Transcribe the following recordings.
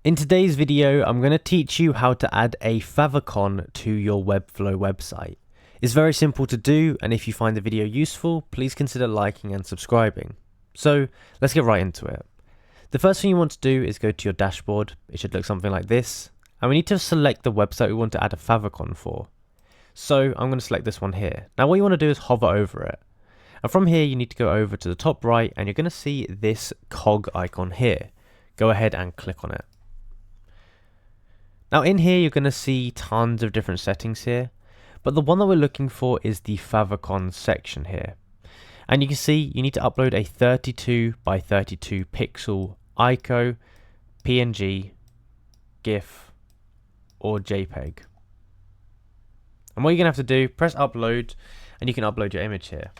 In today's video, I'm going to teach you how to add a favicon to your Webflow website. It's very simple to do, and if you find the video useful, please consider liking and subscribing. So let's get right into it. The first thing you want to do is go to your dashboard. It should look something like this, and we need to select the website we want to add a favicon for. So I'm going to select this one here. Now what you want to do is hover over it. And from here you need to go over to the top right and you're going to see this cog icon here. Go ahead and click on it. Now in here you're going to see tons of different settings here, but the one that we're looking for is the favicon section here. And you can see you need to upload a 32 by 32 pixel ICO, PNG, GIF or JPEG. And what you're going to have to do, press upload and you can upload your image here.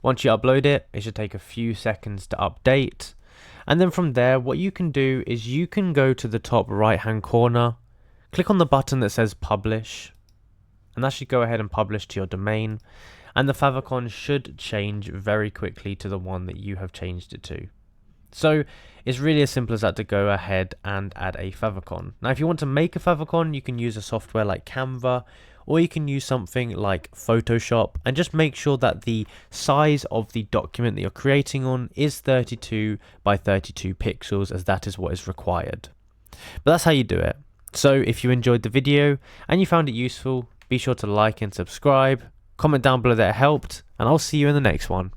Once you upload it, it should take a few seconds to update. And then from there, what you can do is you can go to the top right hand corner, click on the button that says publish, and that should go ahead and publish to your domain. And the favicon should change very quickly to the one that you have changed it to. So it's really as simple as that to go ahead and add a favicon. Now if you want to make a favicon, you can use a software like Canva, or you can use something like Photoshop, and just make sure that the size of the document that you're creating on is 32 by 32 pixels, as that is what is required. But that's how you do it. So if you enjoyed the video and you found it useful, be sure to like and subscribe, comment down below that it helped, and I'll see you in the next one.